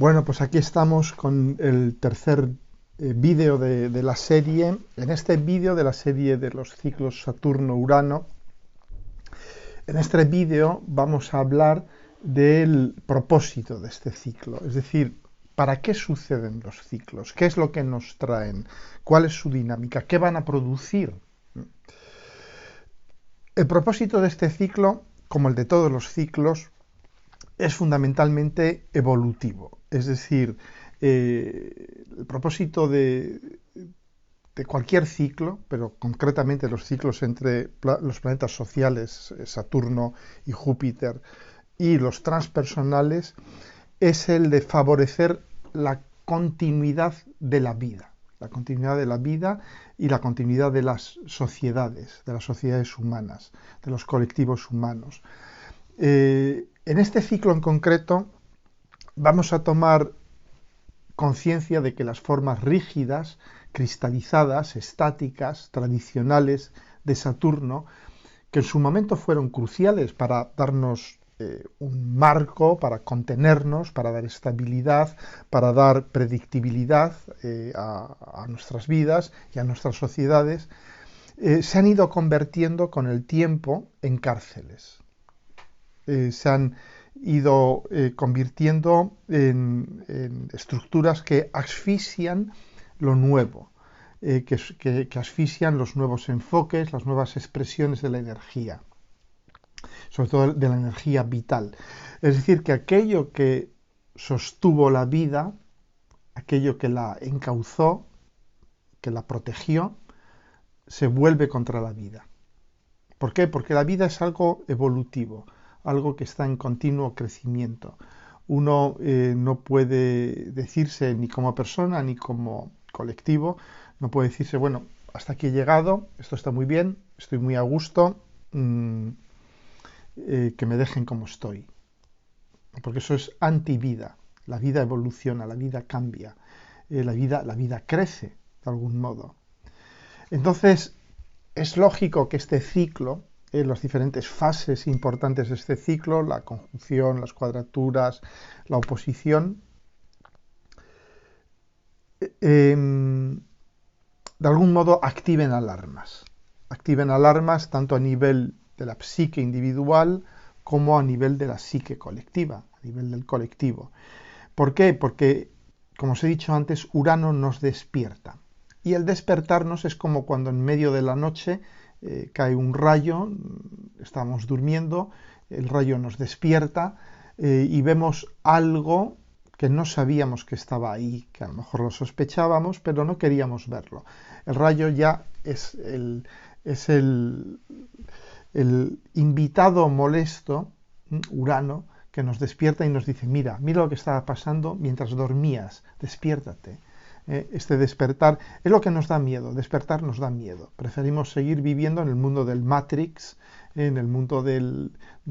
Bueno, pues aquí estamos con el tercer vídeo de la serie. En este vídeo de la serie de los ciclos Saturno-Urano, en este vídeo vamos a hablar del propósito de este ciclo, es decir, ¿para qué suceden los ciclos? ¿Qué es lo que nos traen? ¿Cuál es su dinámica? ¿Qué van a producir? El propósito de este ciclo, como el de todos los ciclos, es fundamentalmente evolutivo. Es decir, el propósito de cualquier ciclo, pero concretamente los ciclos entre los planetas sociales, Saturno y Júpiter, y los transpersonales, es el de favorecer la continuidad de la vida. La continuidad de la vida y la continuidad de las sociedades humanas, de los colectivos humanos. En este ciclo en concreto vamos a tomar conciencia de que las formas rígidas, cristalizadas, estáticas, tradicionales de Saturno, que en su momento fueron cruciales para darnos un marco, para contenernos, para dar estabilidad, para dar predictibilidad a nuestras vidas y a nuestras sociedades, se han ido convirtiendo con el tiempo en cárceles. Se han ido convirtiendo en estructuras que asfixian lo nuevo, que asfixian los nuevos enfoques, las nuevas expresiones de la energía, sobre todo de la energía vital. Es decir, que aquello que sostuvo la vida, aquello que la encauzó, que la protegió, se vuelve contra la vida. ¿Por qué? Porque la vida es algo evolutivo, algo que está en continuo crecimiento. Uno no puede decirse ni como persona ni como colectivo, no puede decirse, bueno, hasta aquí he llegado, esto está muy bien, estoy muy a gusto, que me dejen como estoy. Porque eso es antivida. La vida evoluciona, la vida cambia, la vida crece de algún modo. Entonces, es lógico que este ciclo, las diferentes fases importantes de este ciclo, la conjunción, las cuadraturas, la oposición, de algún modo activen alarmas tanto a nivel de la psique individual como a nivel de la psique colectiva, a nivel del colectivo. ¿Por qué? Porque, como os he dicho antes, Urano nos despierta. Y el despertarnos es como cuando en medio de la noche cae un rayo, estamos durmiendo, el rayo nos despierta y vemos algo que no sabíamos que estaba ahí, que a lo mejor lo sospechábamos, pero no queríamos verlo. El rayo ya es el invitado molesto, Urano, que nos despierta y nos dice, mira lo que estaba pasando mientras dormías, despiértate. Este despertar es lo que nos da miedo, despertar nos da miedo. Preferimos seguir viviendo en el mundo del Matrix, en el mundo de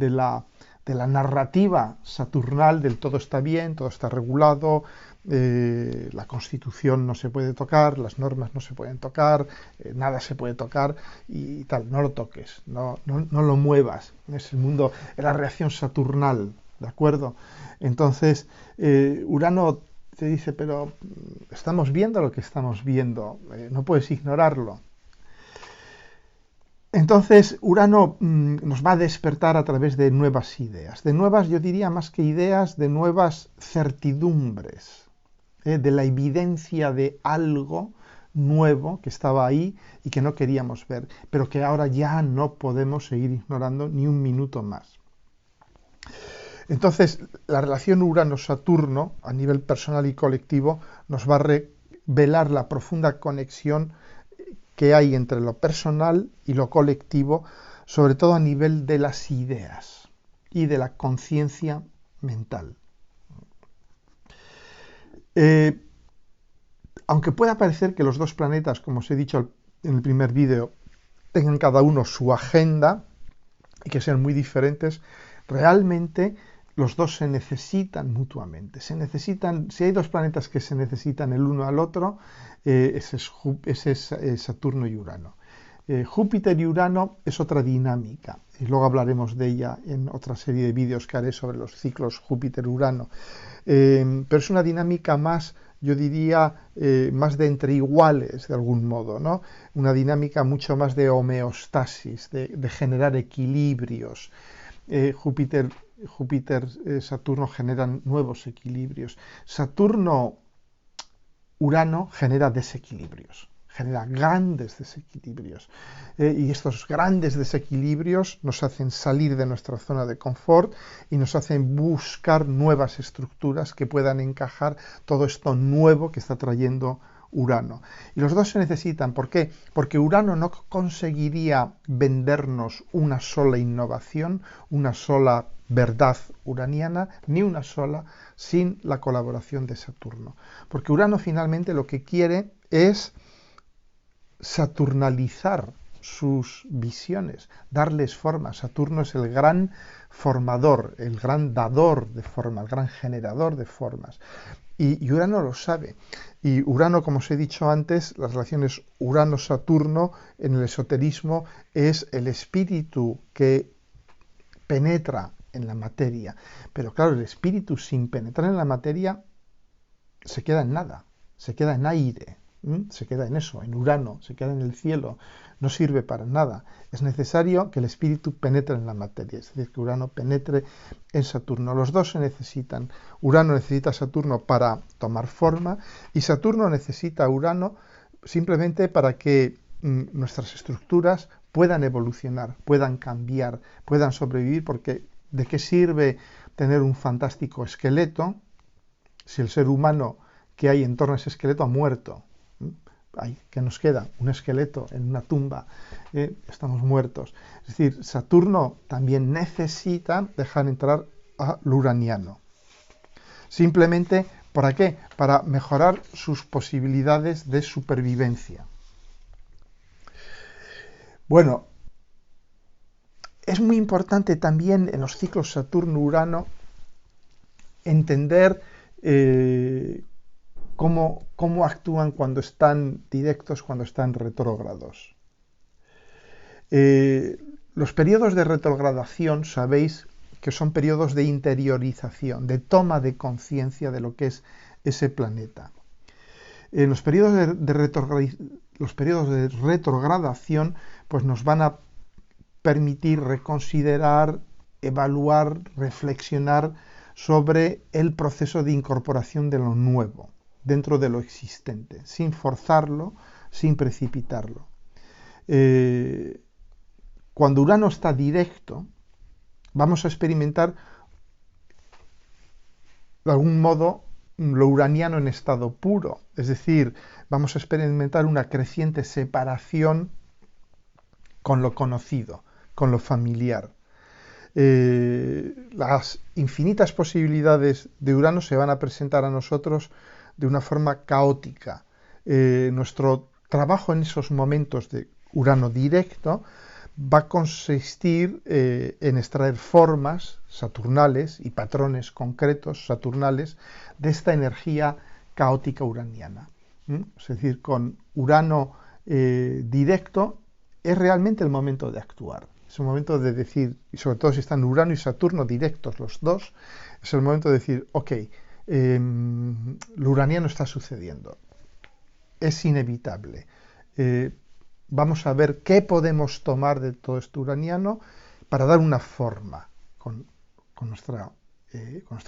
la narrativa saturnal, del todo está bien, todo está regulado, la Constitución no se puede tocar, las normas no se pueden tocar, nada se puede tocar y tal, no lo toques, no lo muevas. Es el mundo, es la reacción saturnal, ¿de acuerdo? Entonces, Urano te dice, pero estamos viendo lo que estamos viendo, no puedes ignorarlo. Entonces, Urano nos va a despertar a través de nuevas ideas, de nuevas, yo diría más que ideas, de nuevas certidumbres, de la evidencia de algo nuevo que estaba ahí y que no queríamos ver, pero que ahora ya no podemos seguir ignorando ni un minuto más. Entonces, la relación Urano-Saturno, a nivel personal y colectivo, nos va a revelar la profunda conexión que hay entre lo personal y lo colectivo, sobre todo a nivel de las ideas y de la conciencia mental. Aunque pueda parecer que los dos planetas, como os he dicho en el primer vídeo, tengan cada uno su agenda y que sean muy diferentes, realmente los dos se necesitan mutuamente. Si hay dos planetas que se necesitan el uno al otro, ese es Saturno y Urano. Júpiter y Urano es otra dinámica, y luego hablaremos de ella en otra serie de vídeos que haré sobre los ciclos Júpiter-Urano. Pero es una dinámica más, yo diría, más de entre iguales, de algún modo, ¿no? Una dinámica mucho más de homeostasis, de generar equilibrios. Júpiter, Saturno generan nuevos equilibrios. Saturno-Urano genera desequilibrios, genera grandes desequilibrios. Y estos grandes desequilibrios nos hacen salir de nuestra zona de confort y nos hacen buscar nuevas estructuras que puedan encajar todo esto nuevo que está trayendo Urano. Y los dos se necesitan. ¿Por qué? Porque Urano no conseguiría vendernos una sola innovación, una sola verdad uraniana, ni una sola, sin la colaboración de Saturno. Porque Urano finalmente lo que quiere es saturnalizar sus visiones, darles forma. Saturno es el gran formador, el gran dador de forma, el gran generador de formas. Y Urano lo sabe. Y Urano, como os he dicho antes, las relaciones Urano-Saturno en el esoterismo es el espíritu que penetra en la materia. Pero claro, el espíritu sin penetrar en la materia se queda en nada, se queda en aire, se queda en eso, en Urano, se queda en el cielo, no sirve para nada. Es necesario que el espíritu penetre en la materia, es decir, que Urano penetre en Saturno. Los dos se necesitan. Urano necesita a Saturno para tomar forma y Saturno necesita a Urano simplemente para que nuestras estructuras puedan evolucionar, puedan cambiar, puedan sobrevivir, porque ¿de qué sirve tener un fantástico esqueleto si el ser humano que hay en torno a ese esqueleto ha muerto? ¿Qué nos queda? Un esqueleto en una tumba, estamos muertos. Es decir, Saturno también necesita dejar entrar al uraniano. Simplemente, ¿para qué? Para mejorar sus posibilidades de supervivencia. Bueno, es muy importante también en los ciclos Saturno-Urano entender cómo actúan cuando están directos, cuando están retrógrados. Los periodos de retrogradación, sabéis que son periodos de interiorización, de toma de conciencia de lo que es ese planeta. Los periodos de retrogradación pues nos van a permitir reconsiderar, evaluar, reflexionar sobre el proceso de incorporación de lo nuevo dentro de lo existente, sin forzarlo, sin precipitarlo. Cuando Urano está directo, vamos a experimentar de algún modo lo uraniano en estado puro, es decir, vamos a experimentar una creciente separación con lo conocido, con lo familiar. Las infinitas posibilidades de Urano se van a presentar a nosotros de una forma caótica. Nuestro trabajo en esos momentos de Urano directo va a consistir en extraer formas saturnales y patrones concretos saturnales de esta energía caótica uraniana. Es decir, con Urano directo es realmente el momento de actuar. Es el momento de decir, y sobre todo si están Urano y Saturno directos los dos, es el momento de decir, ok, lo uraniano está sucediendo, es inevitable. Vamos a ver qué podemos tomar de todo esto uraniano para dar una forma con nuestra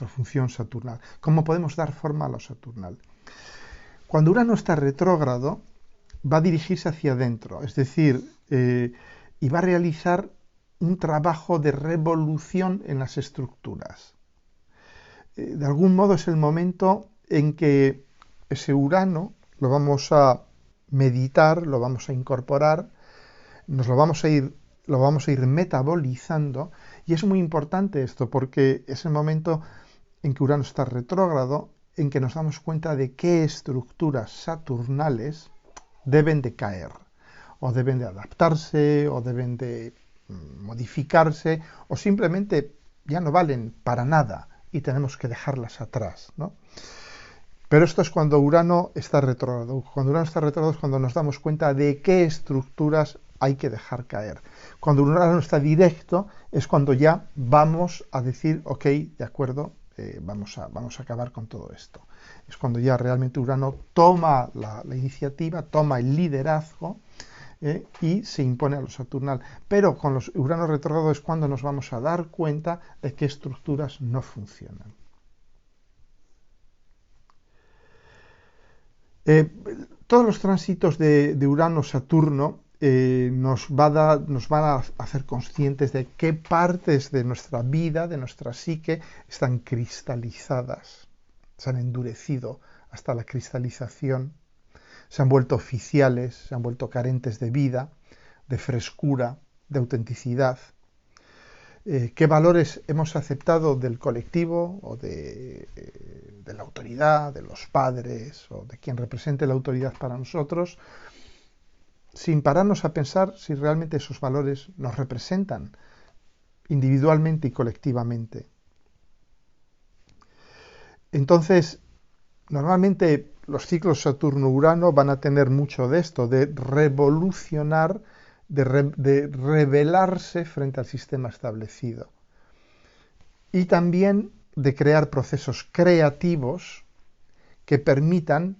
función saturnal. ¿Cómo podemos dar forma a lo saturnal? Cuando Urano está retrógrado, va a dirigirse hacia adentro, es decir, y va a realizar un trabajo de revolución en las estructuras. De algún modo es el momento en que ese Urano lo vamos a meditar, lo vamos a incorporar, lo vamos a ir metabolizando, y es muy importante esto porque es el momento en que Urano está retrógrado, en que nos damos cuenta de qué estructuras saturnales deben de caer, o deben de adaptarse, o deben de modificarse, o simplemente ya no valen para nada y tenemos que dejarlas atrás, ¿no? Pero esto es cuando Urano está retrógrado. Cuando Urano está retrógrado es cuando nos damos cuenta de qué estructuras hay que dejar caer. Cuando Urano está directo es cuando ya vamos a decir, ok, de acuerdo, vamos a acabar con todo esto. Es cuando ya realmente Urano toma la iniciativa, toma el liderazgo y se impone a lo saturnal. Pero con los Urano retrógrado es cuando nos vamos a dar cuenta de que estructuras no funcionan. Todos los tránsitos de Urano-Saturno nos van a hacer conscientes de qué partes de nuestra vida, de nuestra psique, están cristalizadas, se han endurecido hasta la cristalización, se han vuelto oficiales, se han vuelto carentes de vida, de frescura, de autenticidad. ¿Qué valores hemos aceptado del colectivo o de la autoridad, de los padres o de quien represente la autoridad para nosotros, sin pararnos a pensar si realmente esos valores nos representan individualmente y colectivamente? Entonces, normalmente los ciclos Saturno-Urano van a tener mucho de esto, de revolucionar, de rebelarse frente al sistema establecido. Y también de crear procesos creativos que permitan,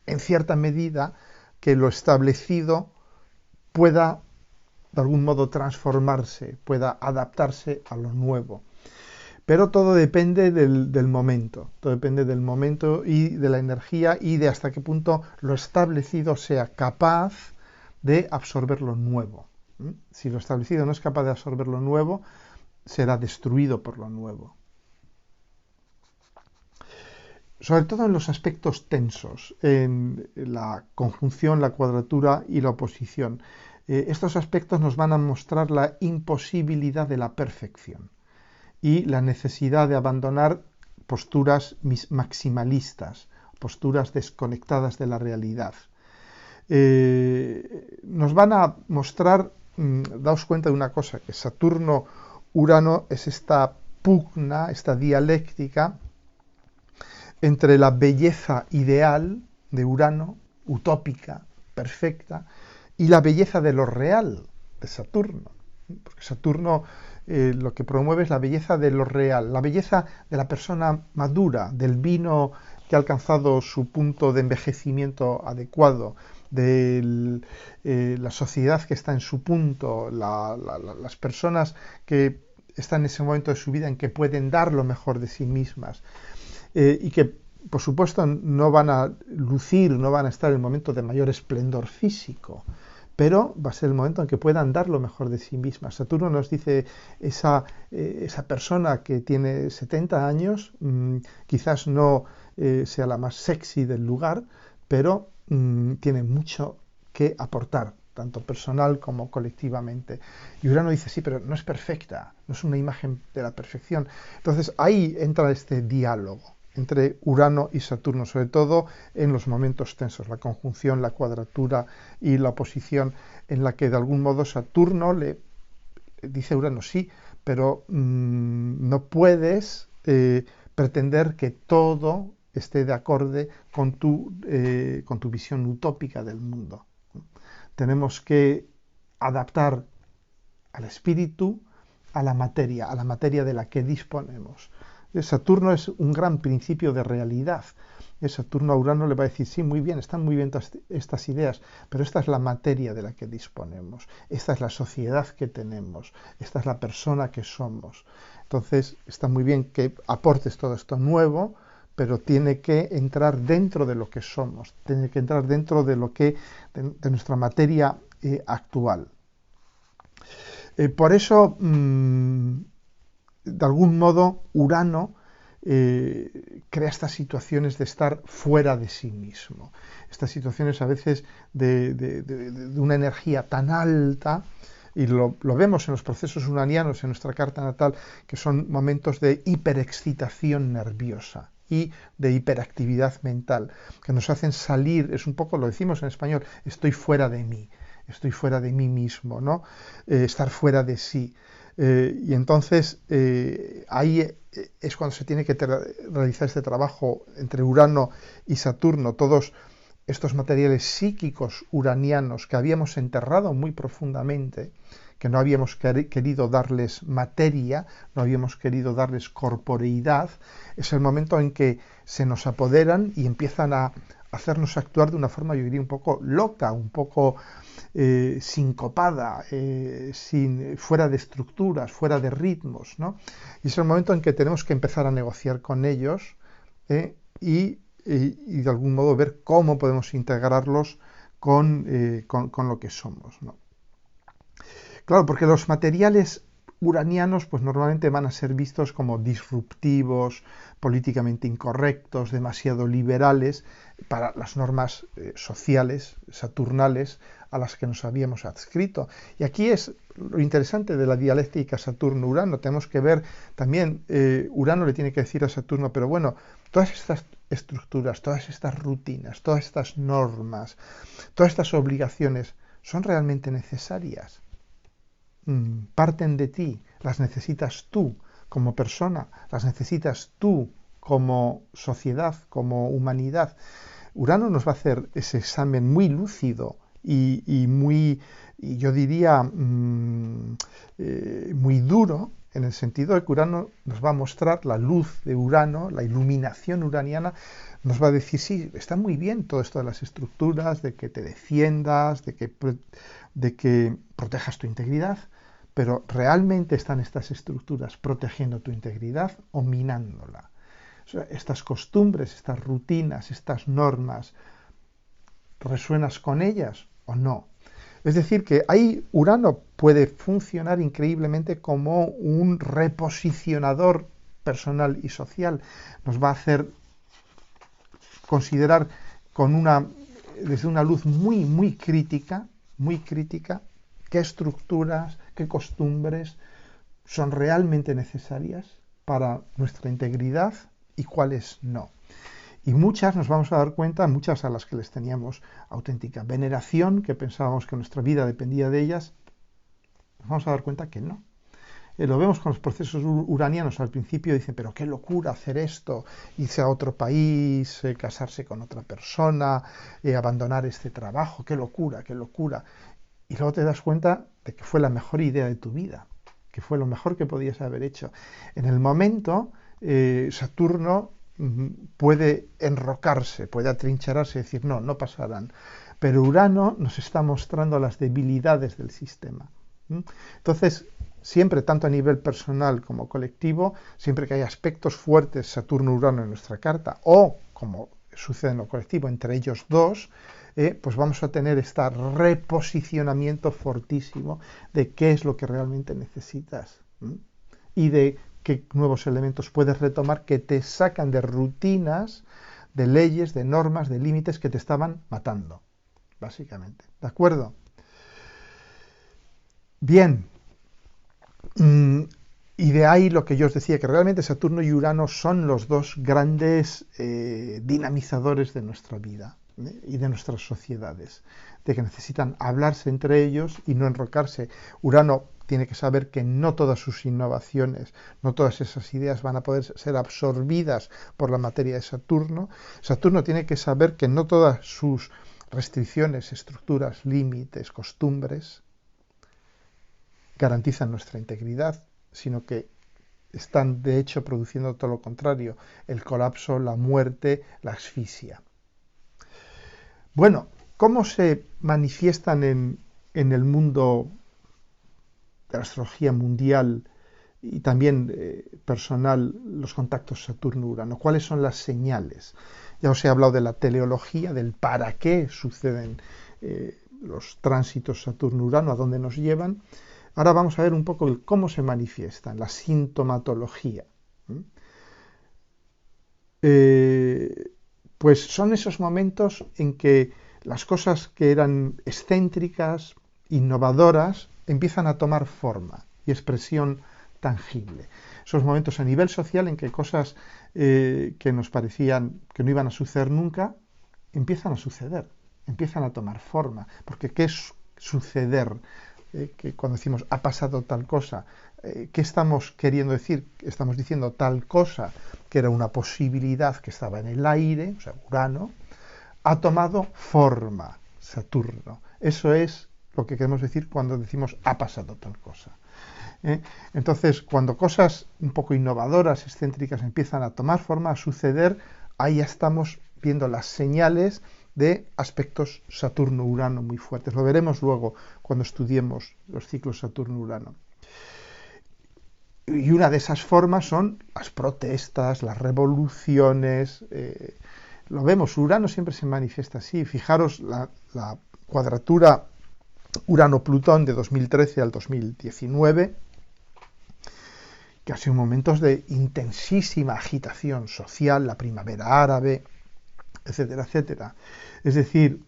en cierta medida, que lo establecido pueda, de algún modo, transformarse, pueda adaptarse a lo nuevo. Pero todo depende del momento, todo depende del momento y de la energía y de hasta qué punto lo establecido sea capaz de absorber lo nuevo. Si lo establecido no es capaz de absorber lo nuevo, será destruido por lo nuevo. Sobre todo en los aspectos tensos, en la conjunción, la cuadratura y la oposición. Estos aspectos nos van a mostrar la imposibilidad de la perfección y la necesidad de abandonar posturas maximalistas, posturas desconectadas de la realidad. Nos van a mostrar, daos cuenta de una cosa, que Saturno-Urano es esta pugna, esta dialéctica entre la belleza ideal de Urano, utópica, perfecta, y la belleza de lo real de Saturno. Porque Saturno lo que promueve es la belleza de lo real, la belleza de la persona madura, del vino que ha alcanzado su punto de envejecimiento adecuado, de la sociedad que está en su punto, las personas que están en ese momento de su vida en que pueden dar lo mejor de sí mismas y que, por supuesto, no van a lucir, no van a estar en el momento de mayor esplendor físico, pero va a ser el momento en que puedan dar lo mejor de sí mismas. Saturno nos dice, esa persona que tiene 70 años, quizás no sea la más sexy del lugar, pero tiene mucho que aportar, tanto personal como colectivamente. Y Urano dice, sí, pero no es perfecta, no es una imagen de la perfección. Entonces ahí entra este diálogo entre Urano y Saturno, sobre todo en los momentos tensos, la conjunción, la cuadratura y la oposición, en la que de algún modo Saturno le dice a Urano, sí, pero no puedes pretender que todo esté de acorde con tu visión utópica del mundo. Tenemos que adaptar al espíritu a la materia de la que disponemos. Saturno es un gran principio de realidad. Saturno a Urano le va a decir, sí, muy bien, están muy bien estas ideas, pero esta es la materia de la que disponemos, esta es la sociedad que tenemos, esta es la persona que somos. Entonces, está muy bien que aportes todo esto nuevo, pero tiene que entrar dentro de lo que somos, tiene que entrar dentro de de nuestra materia actual. Por eso, de algún modo, Urano crea estas situaciones de estar fuera de sí mismo. Estas situaciones a veces de una energía tan alta, y lo vemos en los procesos uranianos en nuestra carta natal, que son momentos de hiperexcitación nerviosa y de hiperactividad mental, que nos hacen salir, es un poco, lo decimos en español, estoy fuera de mí mismo, ¿no? Estar fuera de sí. Y entonces ahí es cuando se tiene que realizar este trabajo entre Urano y Saturno, todos estos materiales psíquicos uranianos que habíamos enterrado muy profundamente, que no habíamos querido darles materia, no habíamos querido darles corporeidad, es el momento en que se nos apoderan y empiezan a hacernos actuar de una forma, yo diría, un poco loca, un poco sincopada, fuera de estructuras, fuera de ritmos, ¿no? Y es el momento en que tenemos que empezar a negociar con ellos y de algún modo ver cómo podemos integrarlos con lo que somos, ¿no? Claro, porque los materiales uranianos pues normalmente van a ser vistos como disruptivos, políticamente incorrectos, demasiado liberales para las normas sociales, saturnales, a las que nos habíamos adscrito. Y aquí es lo interesante de la dialéctica Saturno-Urano. Tenemos que ver también, Urano le tiene que decir a Saturno, pero bueno, todas estas estructuras, todas estas rutinas, todas estas normas, todas estas obligaciones, ¿son realmente necesarias? Parten de ti, las necesitas tú como persona, las necesitas tú como sociedad, como humanidad. Urano nos va a hacer ese examen muy lúcido y muy, y yo diría, muy duro, en el sentido de que Urano nos va a mostrar la luz de Urano, la iluminación uraniana, nos va a decir, sí, está muy bien todo esto de las estructuras, de que te defiendas, de que protejas tu integridad, pero ¿realmente están estas estructuras protegiendo tu integridad o minándola? O sea, estas costumbres, estas rutinas, estas normas, ¿resuenas con ellas o no? Es decir, que ahí Urano puede funcionar increíblemente como un reposicionador personal y social. Nos va a hacer considerar desde una luz muy, muy crítica, qué estructuras, qué costumbres son realmente necesarias para nuestra integridad y cuáles no. Y muchas nos vamos a dar cuenta, muchas a las que les teníamos auténtica veneración, que pensábamos que nuestra vida dependía de ellas, nos vamos a dar cuenta que no. Lo vemos con los procesos uranianos. Al principio dicen, pero qué locura hacer esto, irse a otro país, casarse con otra persona, abandonar este trabajo, qué locura, qué locura. Y luego te das cuenta de que fue la mejor idea de tu vida, que fue lo mejor que podías haber hecho. En el momento, Saturno puede enrocarse, puede atrincherarse y decir, no, no pasarán. Pero Urano nos está mostrando las debilidades del sistema. Entonces, siempre, tanto a nivel personal como colectivo, siempre que hay aspectos fuertes Saturno-Urano en nuestra carta, o, como sucede en lo colectivo, entre ellos dos, pues vamos a tener este reposicionamiento fortísimo de qué es lo que realmente necesitas y de qué nuevos elementos puedes retomar que te sacan de rutinas, de leyes, de normas, de límites que te estaban matando, básicamente. ¿De acuerdo? Bien. Y de ahí lo que yo os decía, que realmente Saturno y Urano son los dos grandes dinamizadores de nuestra vida y de nuestras sociedades, de que necesitan hablarse entre ellos y no enrocarse. Urano tiene que saber que no todas sus innovaciones, no todas esas ideas van a poder ser absorbidas por la materia de Saturno. Saturno tiene que saber que no todas sus restricciones, estructuras, límites, costumbres garantizan nuestra integridad, sino que están de hecho produciendo todo lo contrario, el colapso, la muerte, la asfixia. Bueno, ¿cómo se manifiestan en el mundo de la astrología mundial y también personal los contactos Saturno-Urano? ¿Cuáles son las señales? Ya os he hablado de la teleología, del para qué suceden los tránsitos Saturno-Urano, a dónde nos llevan. Ahora vamos a ver un poco el cómo se manifiestan, la sintomatología. Pues son esos momentos en que las cosas que eran excéntricas, innovadoras, empiezan a tomar forma y expresión tangible. Esos momentos a nivel social en que cosas que nos parecían que no iban a suceder nunca, empiezan a suceder, empiezan a tomar forma. Porque ¿qué es suceder? Que cuando decimos ha pasado tal cosa, ¿qué estamos queriendo decir? Estamos diciendo tal cosa que era una posibilidad que estaba en el aire, o sea, Urano, ha tomado forma Saturno. Eso es lo que queremos decir cuando decimos ha pasado tal cosa. Entonces, cuando cosas un poco innovadoras, excéntricas, empiezan a tomar forma, a suceder, ahí ya estamos viendo las señales de aspectos Saturno-Urano muy fuertes. Lo veremos luego cuando estudiemos los ciclos Saturno-Urano. Y una de esas formas son las protestas, las revoluciones. Lo vemos, Urano siempre se manifiesta así. Fijaros la cuadratura Urano-Plutón de 2013 al 2019, que ha sido momentos de intensísima agitación social, la primavera árabe, etcétera, etcétera. Es decir,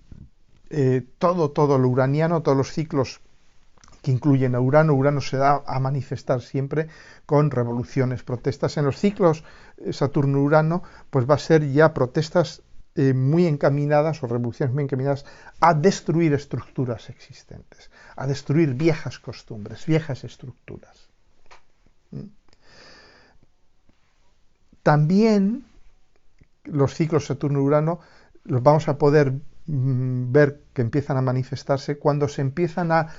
todo lo uraniano, todos los ciclos que incluyen a Urano, Urano se da a manifestar siempre con revoluciones, protestas. En los ciclos Saturno-Urano, pues va a ser ya protestas muy encaminadas o revoluciones muy encaminadas a destruir estructuras existentes, a destruir viejas costumbres, viejas estructuras. También los ciclos Saturno-Urano los vamos a poder ver que empiezan a manifestarse cuando se empiezan a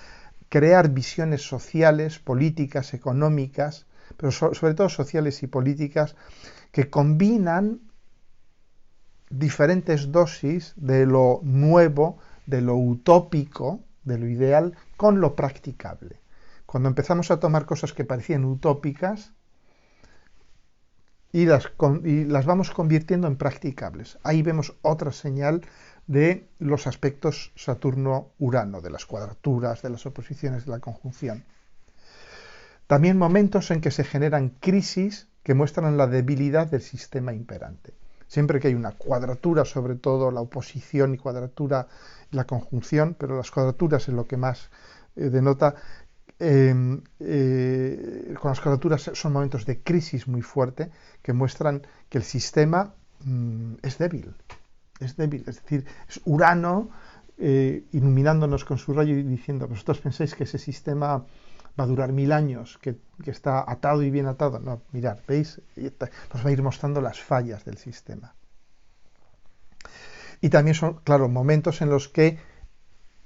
crear visiones sociales, políticas, económicas, pero sobre todo sociales y políticas, que combinan diferentes dosis de lo nuevo, de lo utópico, de lo ideal, con lo practicable. Cuando empezamos a tomar cosas que parecían utópicas y las vamos convirtiendo en practicables. Ahí vemos otra señal de los aspectos Saturno-Urano, de las cuadraturas, de las oposiciones, de la conjunción. También momentos en que se generan crisis que muestran la debilidad del sistema imperante. Siempre que hay una cuadratura, sobre todo la oposición y cuadratura, la conjunción, pero las cuadraturas es lo que más denota. Con las cuadraturas son momentos de crisis muy fuerte que muestran que el sistema es débil. Es débil, es decir, es Urano iluminándonos con su rayo y diciendo, vosotros pensáis que ese sistema va a durar 1000 años, que está atado y bien atado. No, mirad, ¿veis? Nos va a ir mostrando las fallas del sistema. Y también son, claro, momentos en los que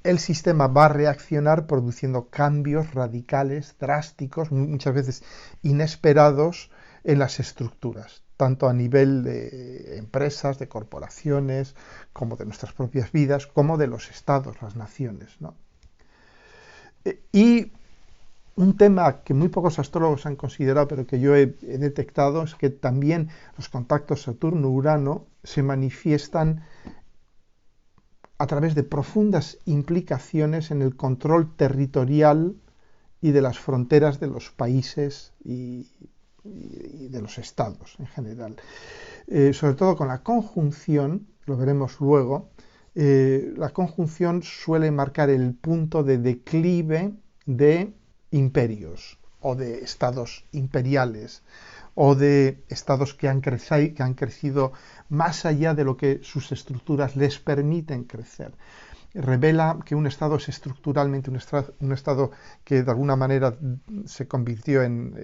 el sistema va a reaccionar produciendo cambios radicales, drásticos, muchas veces inesperados en las estructuras, tanto a nivel de empresas, de corporaciones, como de nuestras propias vidas, como de los estados, las naciones, ¿no? Y un tema que muy pocos astrólogos han considerado, pero que yo he detectado, es que también los contactos Saturno-Urano se manifiestan a través de profundas implicaciones en el control territorial y de las fronteras de los países y de los estados en general. Sobre todo con la conjunción, lo veremos luego, la conjunción suele marcar el punto de declive de imperios o de estados imperiales o de estados que han crecido más allá de lo que sus estructuras les permiten crecer. Revela que un estado es estructuralmente un estado que de alguna manera se convirtió en...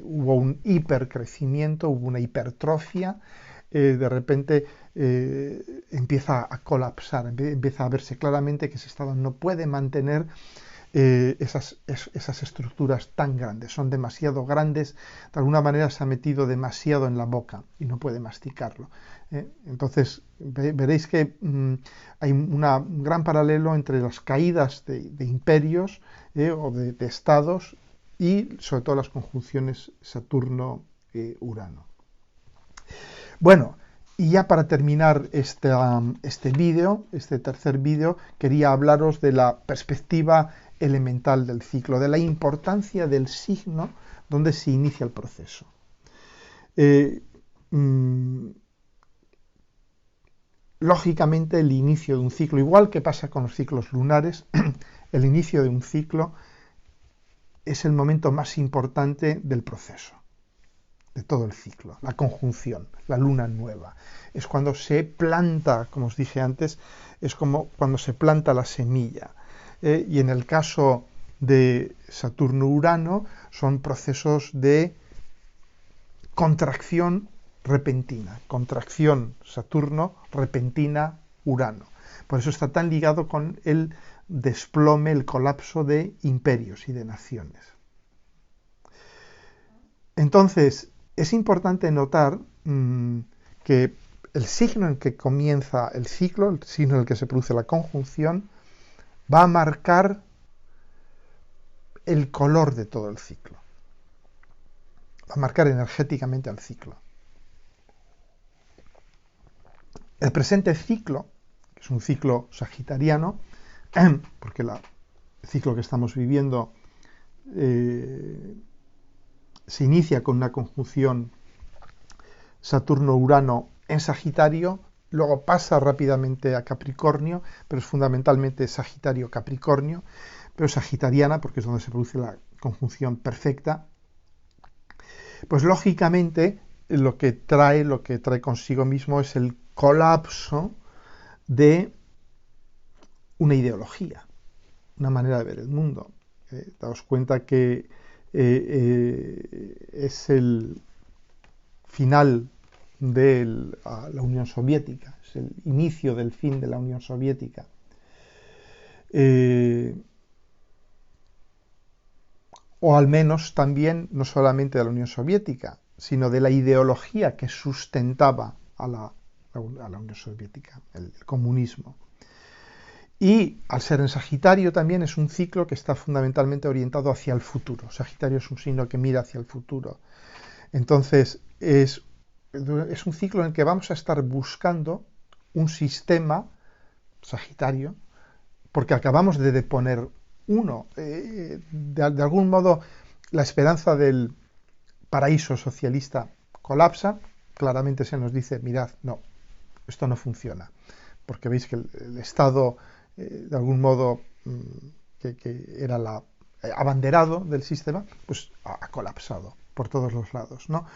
hubo un hipercrecimiento, hubo una hipertrofia, de repente empieza a colapsar, empieza a verse claramente que ese estado no puede mantener esas estructuras tan grandes, son demasiado grandes, de alguna manera se ha metido demasiado en la boca y no puede masticarlo. Entonces veréis que hay un gran paralelo entre las caídas de imperios o de estados y sobre todo las conjunciones Saturno-Urano. Bueno, y ya para terminar este vídeo, este tercer vídeo, quería hablaros de la perspectiva elemental del ciclo, de la importancia del signo donde se inicia el proceso. Lógicamente el inicio de un ciclo, igual que pasa con los ciclos lunares, el inicio de un ciclo es el momento más importante del proceso, de todo el ciclo, la conjunción, la luna nueva. Es cuando se planta, como os dije antes, es como cuando se planta la semilla. Y en el caso de Saturno-Urano son procesos de contracción repentina, contracción Saturno repentina Urano. Por eso está tan ligado con el desplome, el colapso de imperios y de naciones. Entonces, es importante notar que el signo en que comienza el ciclo, el signo en el que se produce la conjunción, va a marcar el color de todo el ciclo. Va a marcar energéticamente al ciclo. El presente ciclo, que es un ciclo sagitariano, porque el ciclo que estamos viviendo se inicia con una conjunción Saturno-Urano en Sagitario, luego pasa rápidamente a Capricornio, pero es fundamentalmente Sagitario-Capricornio, pero sagitariana porque es donde se produce la conjunción perfecta. Pues lógicamente lo que trae consigo mismo es el colapso de una ideología, una manera de ver el mundo. Daos cuenta que es el final de la Unión Soviética, es el inicio del fin de la Unión Soviética. O al menos también, no solamente de la Unión Soviética, sino de la ideología que sustentaba a la Unión Soviética, el comunismo. Y al ser en Sagitario también es un ciclo que está fundamentalmente orientado hacia el futuro. Sagitario es un signo que mira hacia el futuro. Entonces es un ciclo en el que vamos a estar buscando un sistema, Sagitario, porque acabamos de deponer uno. De algún modo la esperanza del paraíso socialista colapsa. Claramente se nos dice, mirad, no, esto no funciona. Porque veis que el Estado, de algún modo, que era abanderado del sistema, pues ha colapsado por todos los lados, ¿no?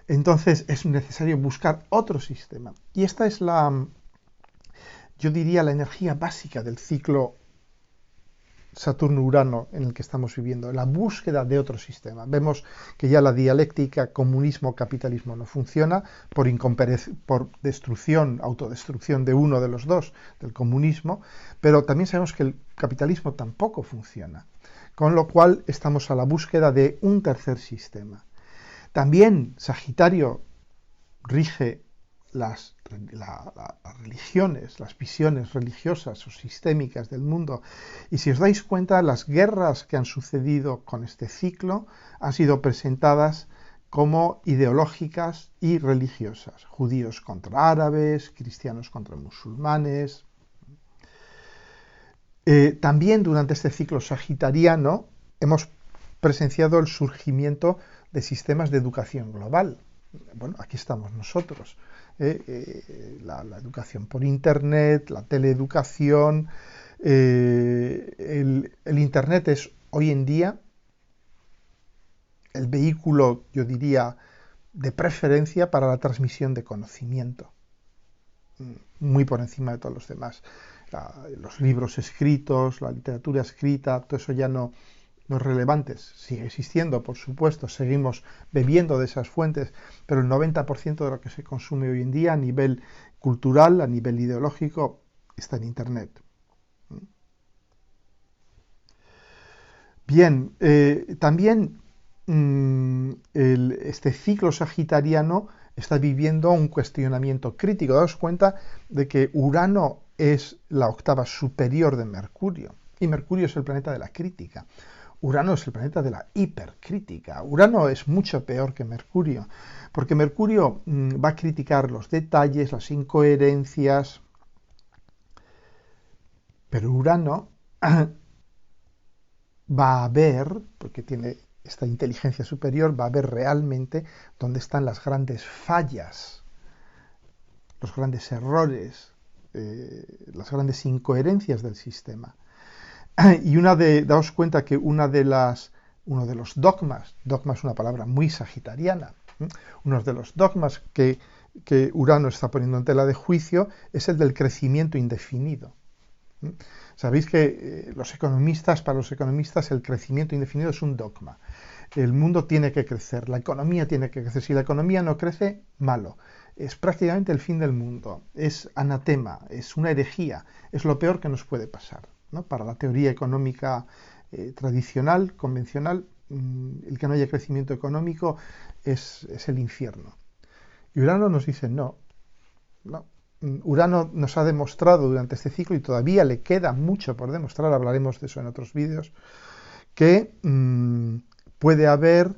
Entonces es necesario buscar otro sistema. Y esta es yo diría, la energía básica del ciclo Saturno-Urano en el que estamos viviendo, la búsqueda de otro sistema. Vemos que ya la dialéctica comunismo-capitalismo no funciona por destrucción, autodestrucción de uno de los dos, del comunismo, pero también sabemos que el capitalismo tampoco funciona, con lo cual estamos a la búsqueda de un tercer sistema. También Sagitario rige las religiones, las visiones religiosas o sistémicas del mundo. Y si os dais cuenta, las guerras que han sucedido con este ciclo han sido presentadas como ideológicas y religiosas. Judíos contra árabes, cristianos contra musulmanes. También durante este ciclo sagitariano hemos presenciado el surgimiento de sistemas de educación global. Bueno, aquí estamos nosotros. La educación por Internet, la teleeducación. El Internet es hoy en día el vehículo, yo diría, de preferencia para la transmisión de conocimiento, muy por encima de todos los demás. Los libros escritos, la literatura escrita, todo eso ya no es relevante. Sigue existiendo, por supuesto, seguimos bebiendo de esas fuentes, pero el 90% de lo que se consume hoy en día a nivel cultural, a nivel ideológico, está en Internet. Bien, también este ciclo sagitariano está viviendo un cuestionamiento crítico. Daos cuenta de que Urano es la octava superior de Mercurio, y Mercurio es el planeta de la crítica. Urano es el planeta de la hipercrítica. Urano es mucho peor que Mercurio, porque Mercurio va a criticar los detalles, las incoherencias, pero Urano va a ver, porque tiene esta inteligencia superior, va a ver realmente dónde están las grandes fallas, los grandes errores, las grandes incoherencias del sistema. Y daos cuenta que uno de los dogma es una palabra muy sagitariana, uno de los dogmas que Urano está poniendo en tela de juicio es el del crecimiento indefinido. Sabéis que para los economistas el crecimiento indefinido es un dogma. El mundo tiene que crecer, la economía tiene que crecer. Si la economía no crece, malo. es prácticamente el fin del mundo, es anatema, es una herejía, es lo peor que nos puede pasar, ¿no? Para la teoría económica tradicional, convencional, el que no haya crecimiento económico es el infierno. Y Urano nos dice no. Urano nos ha demostrado durante este ciclo, y todavía le queda mucho por demostrar, hablaremos de eso en otros vídeos, que puede haber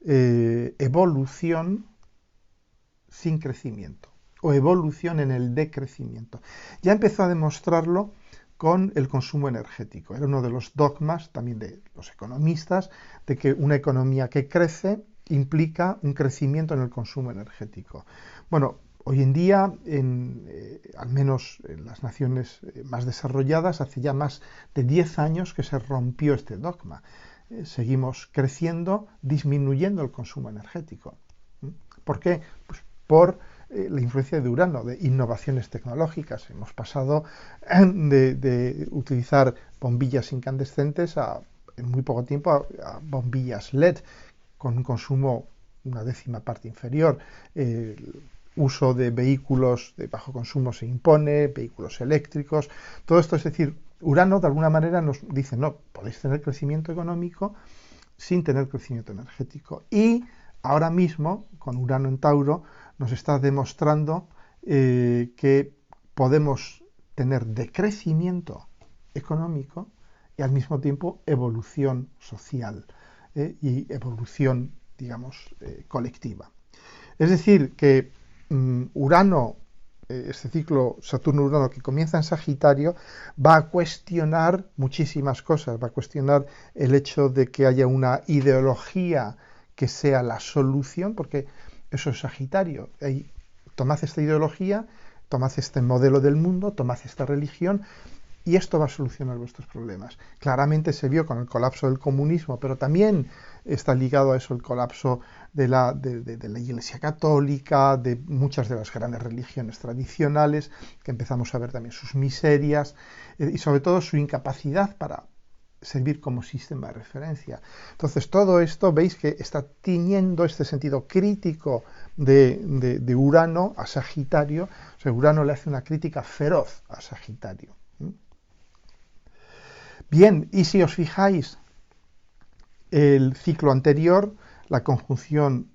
evolución sin crecimiento, o evolución en el decrecimiento. Ya empezó a demostrarlo con el consumo energético. Era uno de los dogmas también de los economistas, de que una economía que crece implica un crecimiento en el consumo energético. Bueno, hoy en día, al menos en las naciones más desarrolladas, hace ya más de 10 años que se rompió este dogma. Seguimos creciendo, disminuyendo el consumo energético. ¿Por qué? Pues por la influencia de Urano, de innovaciones tecnológicas. Hemos pasado de utilizar bombillas incandescentes en muy poco tiempo a bombillas LED, con un consumo una décima parte inferior. Uso de vehículos de bajo consumo se impone, vehículos eléctricos, todo esto, es decir, Urano de alguna manera nos dice, no, podéis tener crecimiento económico sin tener crecimiento energético. Y ahora mismo, con Urano en Tauro, nos está demostrando que podemos tener decrecimiento económico y al mismo tiempo evolución social y evolución, digamos, colectiva. Es decir, que Urano, este ciclo Saturno-Urano que comienza en Sagitario, va a cuestionar muchísimas cosas, va a cuestionar el hecho de que haya una ideología que sea la solución, porque eso es Sagitario. Tomad esta ideología, tomad este modelo del mundo, tomad esta religión, y esto va a solucionar vuestros problemas. Claramente se vio con el colapso del comunismo, pero también está ligado a eso el colapso de la Iglesia Católica, de muchas de las grandes religiones tradicionales, que empezamos a ver también sus miserias y sobre todo su incapacidad para servir como sistema de referencia. Entonces todo esto veis que está tiñendo este sentido crítico de Urano a Sagitario. O sea, Urano le hace una crítica feroz a Sagitario. Bien, y si os fijáis, el ciclo anterior, la conjunción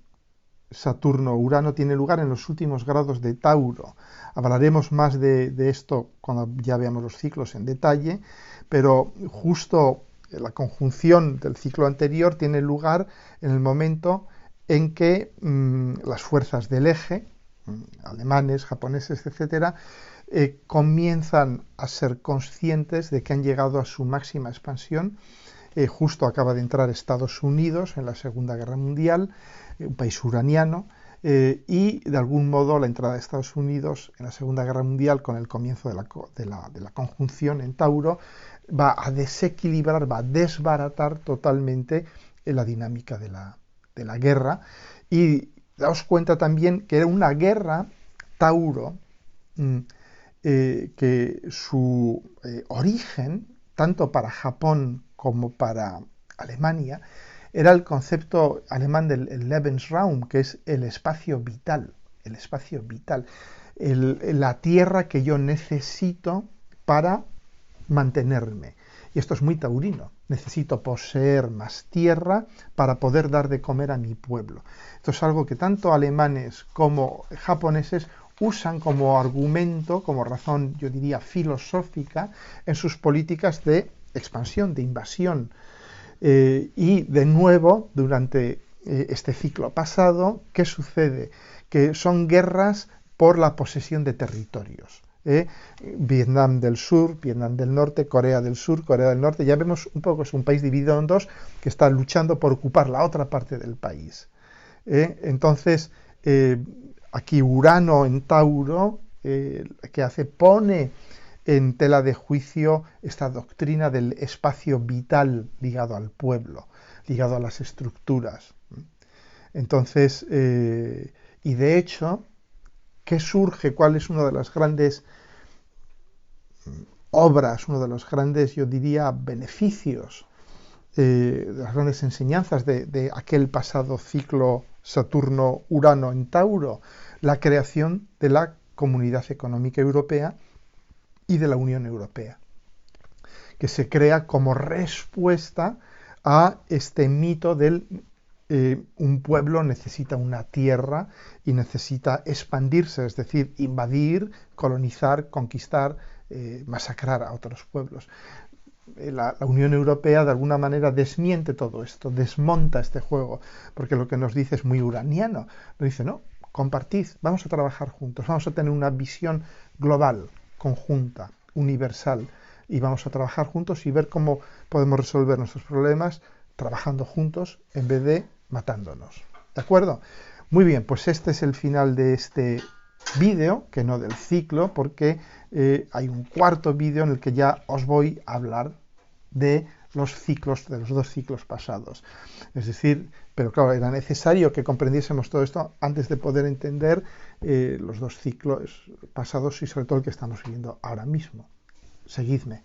Saturno-Urano, tiene lugar en los últimos grados de Tauro. Hablaremos más de esto cuando ya veamos los ciclos en detalle, pero justo la conjunción del ciclo anterior tiene lugar en el momento en que las fuerzas del eje, alemanes, japoneses, etcétera, comienzan a ser conscientes de que han llegado a su máxima expansión. Justo acaba de entrar Estados Unidos en la Segunda Guerra Mundial, un país uraniano, y de algún modo la entrada de Estados Unidos en la Segunda Guerra Mundial, con el comienzo de la conjunción en Tauro, va a desequilibrar, va a desbaratar totalmente la dinámica de la guerra. Y daos cuenta también que era una guerra Tauro, que su origen, tanto para Japón como para Alemania, era el concepto alemán del Lebensraum, que es el espacio vital, la tierra que yo necesito para mantenerme. Y esto es muy taurino. Necesito poseer más tierra para poder dar de comer a mi pueblo. Esto es algo que tanto alemanes como japoneses usan como argumento, como razón, yo diría, filosófica en sus políticas de expansión, de invasión. Y de nuevo, durante este ciclo pasado, ¿qué sucede? Que son guerras por la posesión de territorios. Vietnam del Sur, Vietnam del Norte, Corea del Sur, Corea del Norte. Ya vemos un poco, es un país dividido en dos que está luchando por ocupar la otra parte del país. Entonces, aquí Urano en Tauro, que hace, pone en tela de juicio esta doctrina del espacio vital ligado al pueblo, ligado a las estructuras. Entonces, y de hecho, ¿qué surge? ¿Cuál es una de las grandes obras, uno de los grandes, yo diría, beneficios, de las grandes enseñanzas de aquel pasado ciclo Saturno-Urano en Tauro? la creación de la Comunidad Económica Europea y de la Unión Europea, que se crea como respuesta a este mito del un pueblo necesita una tierra y necesita expandirse, es decir, invadir, colonizar, conquistar, masacrar a otros pueblos. La Unión Europea de alguna manera desmiente todo esto, desmonta este juego, porque lo que nos dice es muy uraniano. Nos dice, no, compartid, vamos a trabajar juntos, vamos a tener una visión global, conjunta, universal, y vamos a trabajar juntos y ver cómo podemos resolver nuestros problemas trabajando juntos en vez de matándonos. ¿De acuerdo? Muy bien, pues este es el final de este vídeo, que no del ciclo, porque hay un cuarto vídeo en el que ya os voy a hablar de los ciclos, de los dos ciclos pasados. Es decir, pero claro, era necesario que comprendiésemos todo esto antes de poder entender los dos ciclos pasados y sobre todo el que estamos viviendo ahora mismo. Seguidme.